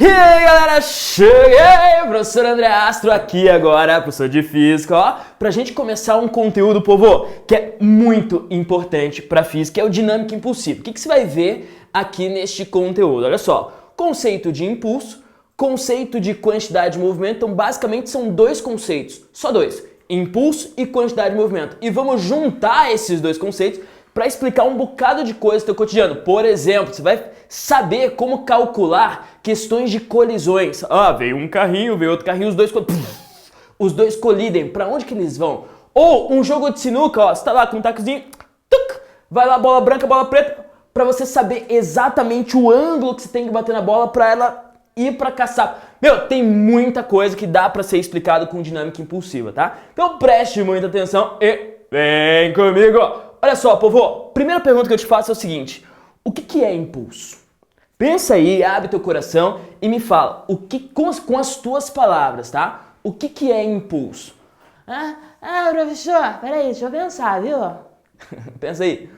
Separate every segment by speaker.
Speaker 1: E aí galera, cheguei! Professor André Astro aqui agora, professor de Física, ó, pra gente começar um conteúdo, povo, que é muito importante pra Física, que é o dinâmica impulsiva. O que você vai ver aqui neste conteúdo? Olha só, conceito de impulso, conceito de quantidade de movimento, então basicamente são dois conceitos, só dois, impulso e quantidade de movimento. E vamos juntar esses dois conceitos para explicar um bocado de coisa do teu cotidiano. Por exemplo, você vai saber como calcular questões de colisões. Ah, veio um carrinho, veio outro carrinho, os dois colidem. Para onde que eles vão? Ou um jogo de sinuca, ó, você tá lá com um tacozinho, vai lá, bola branca, bola preta, para você saber exatamente o ângulo que você tem que bater na bola para ela ir para caçar. Meu, tem muita coisa que dá para ser explicado com dinâmica impulsiva, tá? Então preste muita atenção e vem comigo! Olha só, povo, primeira pergunta que eu te faço é o seguinte: o que é impulso? Pensa aí, abre teu coração e me fala, com as tuas palavras, tá? O que é impulso?
Speaker 2: Professor, peraí, deixa eu pensar, viu?
Speaker 1: Pensa aí.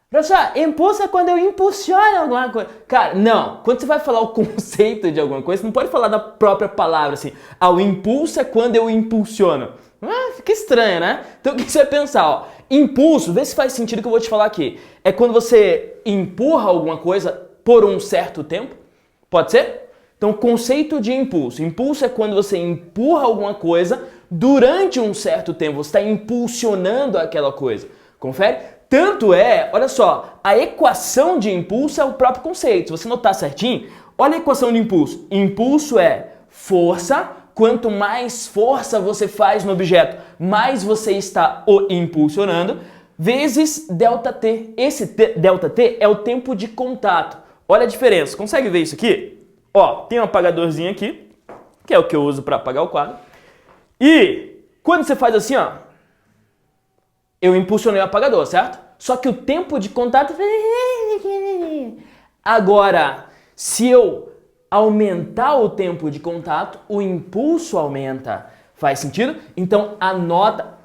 Speaker 2: Professor, impulso é quando eu impulsiono alguma coisa.
Speaker 1: Cara, não. Quando você vai falar o conceito de alguma coisa, você não pode falar da própria palavra assim. Ah, o impulso é quando eu impulsiono. Fica estranho, né? Então o que você vai pensar, ó? Impulso, vê se faz sentido o que eu vou te falar aqui. É quando você empurra alguma coisa por um certo tempo. Pode ser? Então, conceito de impulso. Impulso é quando você empurra alguma coisa durante um certo tempo. Você está impulsionando aquela coisa. Confere? Tanto é, olha só, a equação de impulso é o próprio conceito. Se você notar certinho, olha a equação de impulso. Impulso é força. Quanto mais força você faz no objeto, mais você está o impulsionando, vezes ΔT. Esse ΔT é o tempo de contato. Olha a diferença. Consegue ver isso aqui? Ó, tem um apagadorzinho aqui, que é o que eu uso para apagar o quadro. E quando você faz assim, ó, eu impulsionei o apagador, certo? Só que o tempo de contato... Agora, se eu aumentar o tempo de contato, o impulso aumenta. Faz sentido? Então anota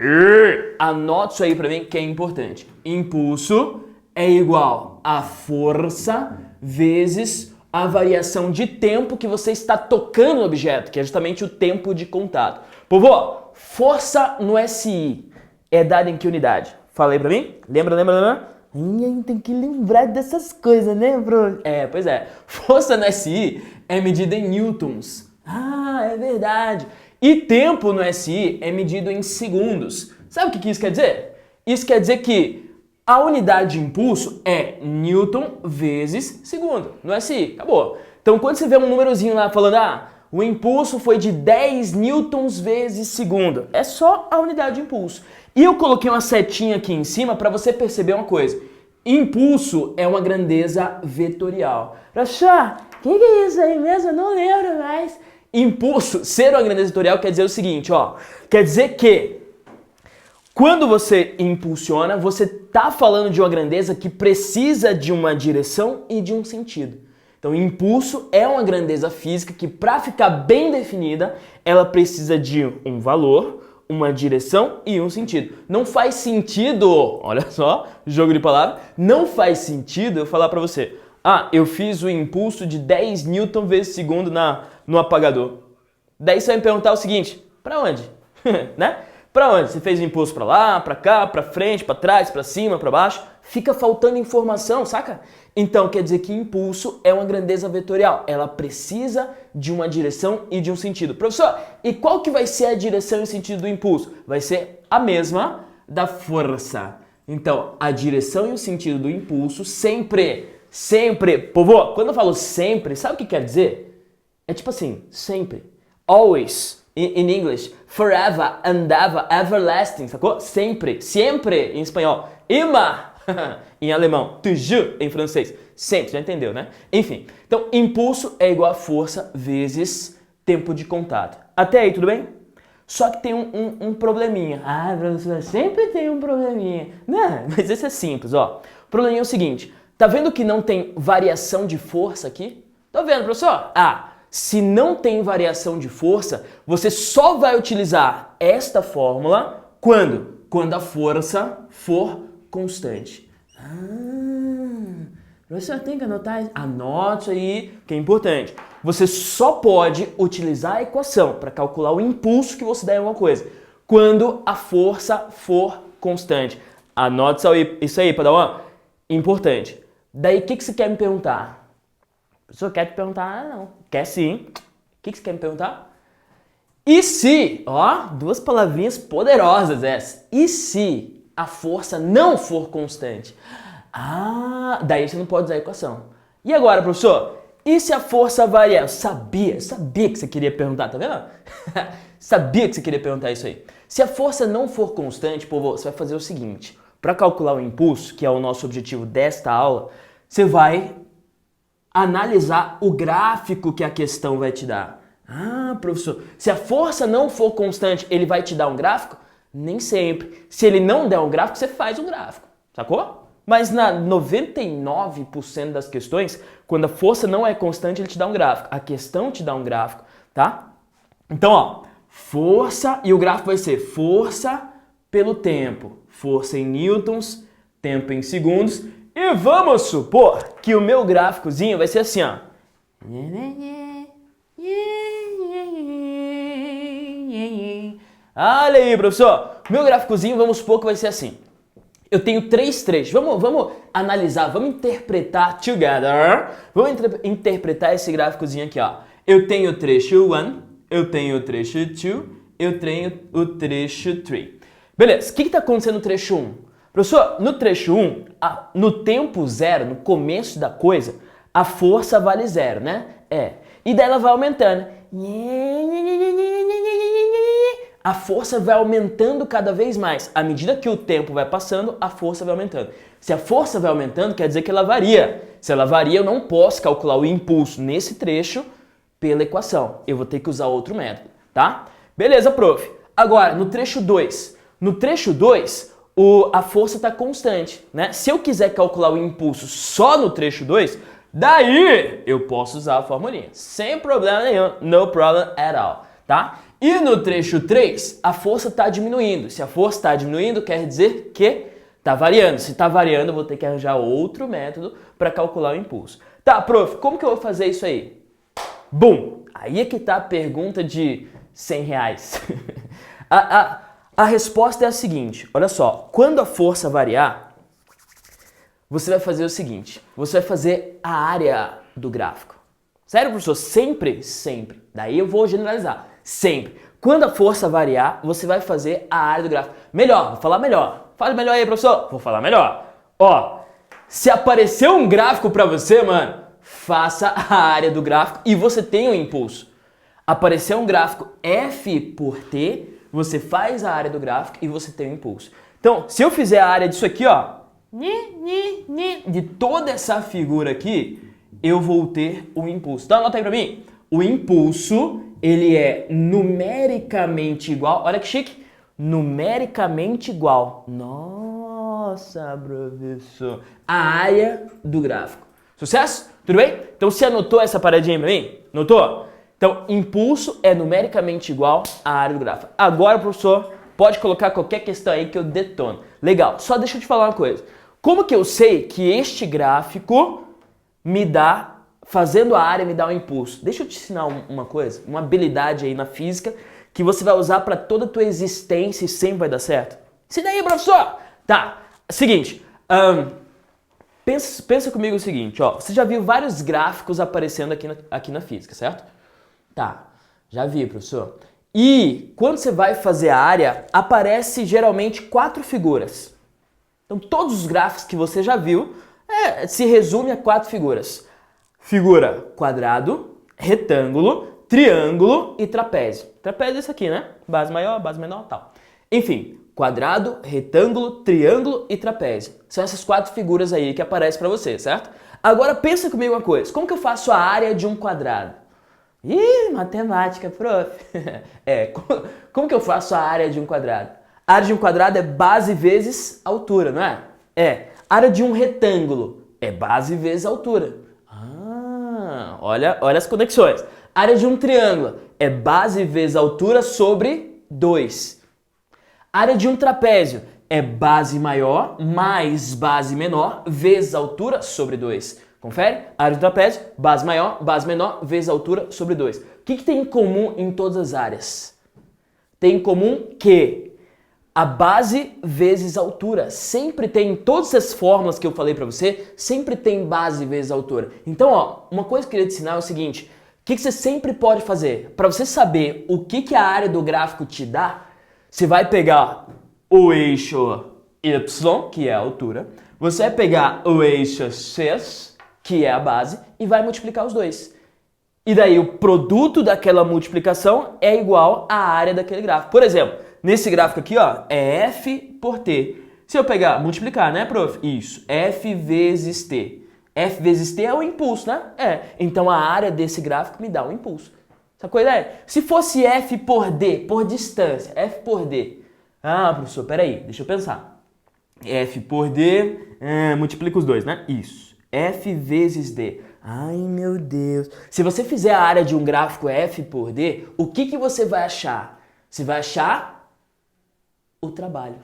Speaker 1: isso aí pra mim que é importante. Impulso é igual a força vezes a variação de tempo que você está tocando no objeto, que é justamente o tempo de contato. Povo, força no SI é dada em que unidade? Fala aí pra mim. Lembra?
Speaker 2: Tem que lembrar dessas coisas, né, bro?
Speaker 1: Pois é. Força no SI é medida em newtons.
Speaker 2: É verdade.
Speaker 1: E tempo no SI é medido em segundos. Sabe o que isso quer dizer? Isso quer dizer que a unidade de impulso é newton vezes segundo no SI. Acabou. Então, quando você vê um númerozinho lá falando, o impulso foi de 10 newtons vezes segundo, é só a unidade de impulso. E eu coloquei uma setinha aqui em cima para você perceber uma coisa. Impulso é uma grandeza vetorial.
Speaker 2: Professor, o que é isso aí mesmo? Eu não lembro mais.
Speaker 1: Impulso, ser uma grandeza vetorial, quer dizer o seguinte, ó. Quer dizer que quando você impulsiona, você está falando de uma grandeza que precisa de uma direção e de um sentido. Então, impulso é uma grandeza física que, para ficar bem definida, ela precisa de um valor, uma direção e um sentido. Não faz sentido, olha só, jogo de palavras, não faz sentido eu falar para você, eu fiz o impulso de 10 newton vezes segundo no apagador. Daí você vai me perguntar o seguinte, para onde? Né? Para onde? Você fez o impulso para lá, para cá, para frente, para trás, para cima, para baixo? Fica faltando informação, saca? Então quer dizer que impulso é uma grandeza vetorial. Ela precisa de uma direção e de um sentido. Professor, e qual que vai ser a direção e o sentido do impulso? Vai ser a mesma da força. Então, a direção e o sentido do impulso sempre, povo, quando eu falo sempre, sabe o que quer dizer? É tipo assim, sempre, always, in English, forever, and ever, everlasting, sacou? Sempre em espanhol, immer, em alemão, toujours em francês, sempre, já entendeu, né? Enfim, então impulso é igual a força vezes tempo de contato. Até aí, tudo bem? Só que tem um probleminha.
Speaker 2: Professor, sempre tem um probleminha.
Speaker 1: Não, mas esse é simples, ó. O probleminha é o seguinte, tá vendo que não tem variação de força aqui? Tá vendo, professor? Se não tem variação de força, você só vai utilizar esta fórmula quando? Quando a força for constante.
Speaker 2: Professor, tem que anotar isso?
Speaker 1: Anote aí, que é importante. você só pode utilizar a equação para calcular o impulso que você dá em alguma coisa quando a força for constante. Anote isso aí, Padawan. Importante. Daí, o que você quer me perguntar? O professor quer te perguntar? Ah, não. Quer sim. O que você quer me perguntar? E se, ó, duas palavrinhas poderosas essas. E se a força não for constante? Ah, daí você não pode usar a equação. E agora, professor? E se a força variar? Eu sabia que você queria perguntar, tá vendo? Sabia que você queria perguntar isso aí. Se a força não for constante, povo, você vai fazer o seguinte. Para calcular o impulso, que é o nosso objetivo desta aula, você vai analisar o gráfico que a questão vai te dar. Ah, professor, se a força não for constante, ele vai te dar um gráfico? Nem sempre. Se ele não der um gráfico, você faz um gráfico, sacou? Mas na 99% das questões, quando a força não é constante, ele te dá um gráfico. A questão te dá um gráfico, tá? Então, ó, força, e o gráfico vai ser força pelo tempo. Força em newtons, tempo em segundos. E vamos supor que o meu gráficozinho vai ser assim, ó. Olha aí, professor. Meu gráficozinho, vamos supor que vai ser assim. Eu tenho 3 trechos. Vamos analisar, vamos interpretar together. Vamos interpretar esse gráficozinho aqui, ó. Eu tenho o trecho 1, eu tenho o trecho 2, eu tenho o trecho 3. Beleza, o que está acontecendo no trecho 1? Professor, no trecho 1, no tempo zero, no começo da coisa, a força vale 0, né? E daí ela vai aumentando. A força vai aumentando cada vez mais. À medida que o tempo vai passando, a força vai aumentando. Se a força vai aumentando, quer dizer que ela varia. Se ela varia, eu não posso calcular o impulso nesse trecho pela equação. Eu vou ter que usar outro método, tá? Beleza, prof. Agora, no trecho 2. No trecho 2, a força está constante, né? Se eu quiser calcular o impulso só no trecho 2, daí eu posso usar a formulinha. Sem problema nenhum, no problem at all, tá? E no trecho 3, a força está diminuindo. Se a força está diminuindo, quer dizer que está variando. Se está variando, eu vou ter que arranjar outro método para calcular o impulso. Tá, prof, como que eu vou fazer isso aí? Bum! Aí é que está a pergunta de R$100. A resposta é a seguinte, olha só, quando a força variar, você vai fazer o seguinte, você vai fazer a área do gráfico. Sério, professor? Sempre? Sempre. Daí eu vou generalizar. Sempre. Quando a força variar, você vai fazer a área do gráfico. Melhor, vou falar melhor. Fale melhor aí, professor. Vou falar melhor. Ó, se aparecer um gráfico pra você, mano, faça a área do gráfico e você tem um impulso. Aparecer um gráfico F por T, você faz a área do gráfico e você tem um impulso. Então, se eu fizer a área disso aqui, ó, de toda essa figura aqui, eu vou ter um impulso. Então, anota aí pra mim. O impulso, ele é numericamente igual. Olha que chique. Numericamente igual. Nossa, professor. A área do gráfico. Sucesso? Tudo bem? Então, você anotou essa paradinha pra mim? Notou? Então, impulso é numericamente igual à área do gráfico. Agora, professor, pode colocar qualquer questão aí que eu detono. Legal, só deixa eu te falar uma coisa. Como que eu sei que este gráfico me dá, fazendo a área, me dá um impulso? Deixa eu te ensinar uma coisa, uma habilidade aí na física que você vai usar para toda a tua existência e sempre vai dar certo. Ensina aí, professor! Tá, seguinte, pensa comigo o seguinte, ó. Você já viu vários gráficos aparecendo aqui na física, certo? Tá, já vi, professor. E quando você vai fazer a área, aparece geralmente 4 figuras. Então todos os gráficos que você já viu se resume a 4 figuras. Figura quadrado, retângulo, triângulo e trapézio. Trapézio é isso aqui, né? Base maior, base menor, tal. Enfim, quadrado, retângulo, triângulo e trapézio. São essas 4 figuras aí que aparecem para você, certo? Agora pensa comigo uma coisa. Como que eu faço a área de um quadrado? Ih, matemática, prof. Como que eu faço a área de um quadrado? A área de um quadrado é base vezes altura, não é? A área de um retângulo é base vezes altura. Olha as conexões. A área de um triângulo é base vezes altura sobre 2. A área de um trapézio é base maior mais base menor vezes altura sobre 2. Confere? Área do trapézio, base maior, base menor, vezes altura sobre 2. O que tem em comum em todas as áreas? Tem em comum que a base vezes altura. Sempre tem, em todas as fórmulas que eu falei pra você, sempre tem base vezes altura. Então, ó, uma coisa que eu queria te ensinar é o seguinte, o que você sempre pode fazer? Para você saber o que a área do gráfico te dá, você vai pegar o eixo Y, que é a altura, você vai pegar o eixo X, que é a base, e vai multiplicar os dois. E daí o produto daquela multiplicação é igual à área daquele gráfico. Por exemplo, nesse gráfico aqui, ó, é F por T. Se eu pegar, multiplicar, né, prof? Isso, F vezes T. F vezes T é o impulso, né? É. Então a área desse gráfico me dá um impulso. Essa coisa é, se fosse F por D, por distância, F por D. Ah, professor, peraí, deixa eu pensar. F por D, multiplica os dois, né? Isso. F vezes D. Ai, meu Deus. Se você fizer a área de um gráfico F por D, o que você vai achar? Você vai achar o trabalho,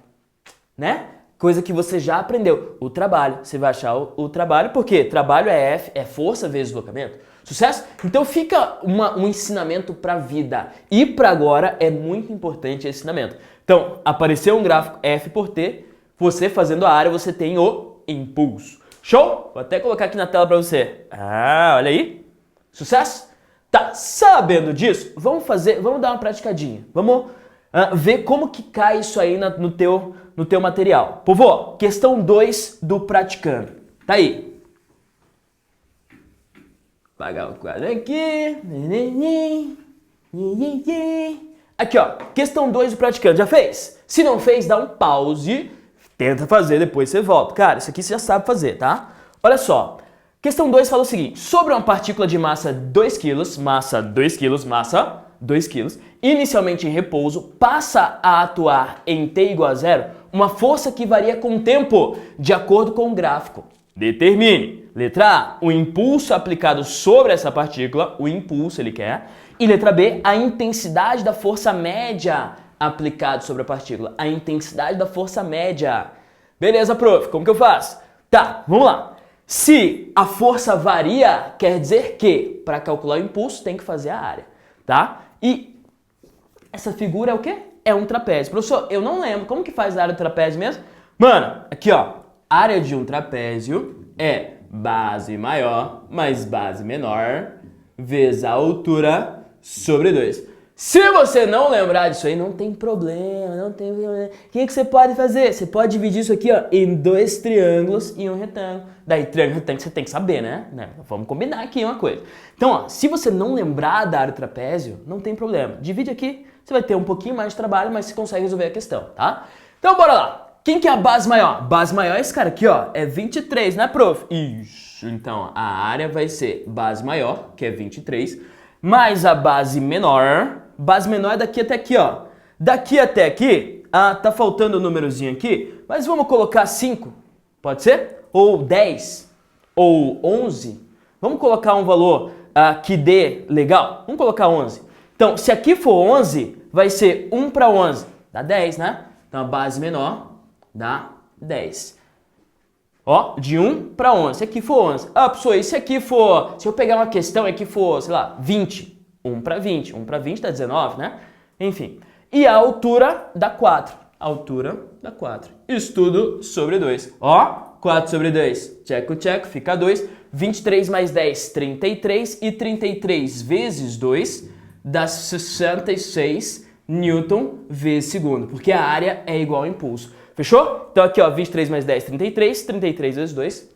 Speaker 1: né? Coisa que você já aprendeu. O trabalho. Você vai achar o trabalho, porque trabalho é F, é força vezes deslocamento. Sucesso? Então fica um ensinamento para a vida. E para agora é muito importante esse ensinamento. Então, apareceu um gráfico F por T, você fazendo a área, você tem o impulso. Show? Vou até colocar aqui na tela para você. Ah, olha aí. Sucesso? Tá, sabendo disso, vamos dar uma praticadinha. Vamos ver como que cai isso aí no teu material. Povo, questão 2 do praticando. Tá aí. Apagar o quadro aqui. Aqui, ó. Questão 2 do praticando. Já fez? Se não fez, dá um pause. Tenta fazer, depois você volta. Cara, isso aqui você já sabe fazer, tá? Olha só. Questão 2 fala o seguinte. Sobre uma partícula de massa 2 kg, massa 2 kg, inicialmente em repouso, passa a atuar em t igual a 0, uma força que varia com o tempo, de acordo com o gráfico. Determine. Letra A, o impulso aplicado sobre essa partícula, o impulso ele quer. E letra B, a intensidade da força média aplicada sobre a partícula. A intensidade da força média. Beleza, prof, como que eu faço? Tá, vamos lá. Se a força varia, quer dizer que, para calcular o impulso, tem que fazer a área, tá? E essa figura é o quê? É um trapézio. Professor, eu não lembro. Como que faz a área do trapézio mesmo? Mano, aqui ó, área de um trapézio é base maior mais base menor vezes a altura sobre 2. Se você não lembrar disso aí, não tem problema, não tem problema. O que você pode fazer? Você pode dividir isso aqui ó, em 2 triângulos e um retângulo. Daí, triângulo e retângulo você tem que saber, né? Vamos combinar aqui uma coisa. Então, ó, se você não lembrar da área do trapézio, não tem problema. Divide aqui, você vai ter um pouquinho mais de trabalho, mas você consegue resolver a questão, tá? Então, bora lá. Quem que é a base maior? Base maior é esse cara aqui, ó. É 23, né, prof? Isso. Então, a área vai ser base maior, que é 23, mais a base menor. Base menor é daqui até aqui, ó. Daqui até aqui, tá faltando um númerozinho aqui, mas vamos colocar 5, pode ser? Ou 10, ou 11. Vamos colocar um valor que dê legal? Vamos colocar 11. Então, se aqui for 11, vai ser 1 para 11, dá 10, né? Então, a base menor dá 10. Ó, de 1 para 11. Se aqui for 11. Ah, professor, e se aqui for... Se eu pegar uma questão e aqui for, sei lá, 20. 1 para 20. 1 para 20 dá 19, né? Enfim. E a altura dá 4. A altura dá 4. Isso tudo sobre 2. Ó, 4 sobre 2. Tcheco, tcheco, fica 2. 23 mais 10, 33. E 33 vezes 2 dá 66 newton vezes segundo. Porque a área é igual ao impulso. Fechou? Então aqui, ó, 23 mais 10, 33. 33 vezes 2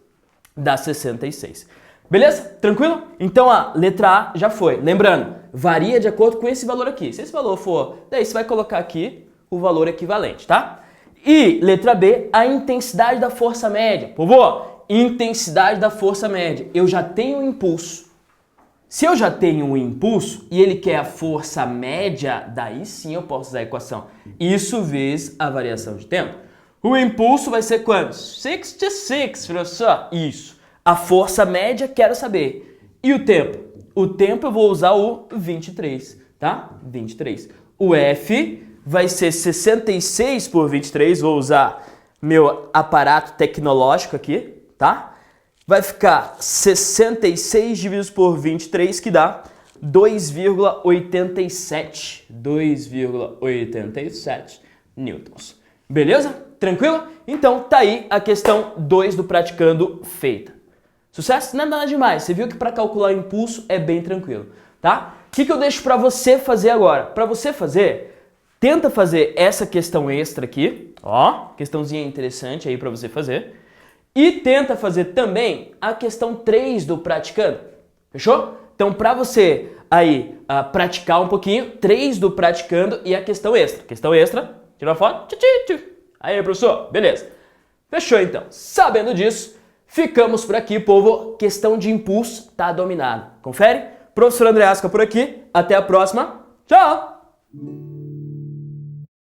Speaker 1: dá 66. Beleza? Tranquilo? Então a letra A já foi. Lembrando, varia de acordo com esse valor aqui. Se esse valor for, daí você vai colocar aqui o valor equivalente, tá? E letra B, a intensidade da força média. Povo, intensidade da força média. Eu já tenho um impulso. Se eu já tenho um impulso e ele quer a força média, daí sim eu posso usar a equação. Isso vezes a variação de tempo. O impulso vai ser quanto? 66, professor. Isso. A força média, quero saber. E o tempo? O tempo eu vou usar o 23, tá? 23. O F vai ser 66 por 23, vou usar meu aparato tecnológico aqui, tá? vai ficar 66 dividido por 23, que dá 2,87. 2,87 newtons. Beleza? Tranquilo? Então tá aí a questão 2 do praticando feita. Sucesso? Nada demais. Você viu que para calcular o impulso é bem tranquilo, tá? O que eu deixo para você fazer agora? Para você fazer, tenta fazer essa questão extra aqui, ó, questãozinha interessante aí para você fazer. E tenta fazer também a questão 3 do praticando. Fechou? Então, para você aí praticar um pouquinho, 3 do praticando e a questão extra. Questão extra, tira uma foto. Aí, professor, beleza. Fechou então. Sabendo disso, ficamos por aqui, povo. Questão de impulso tá dominada. Confere? Professor André Asca por aqui. Até a próxima. Tchau!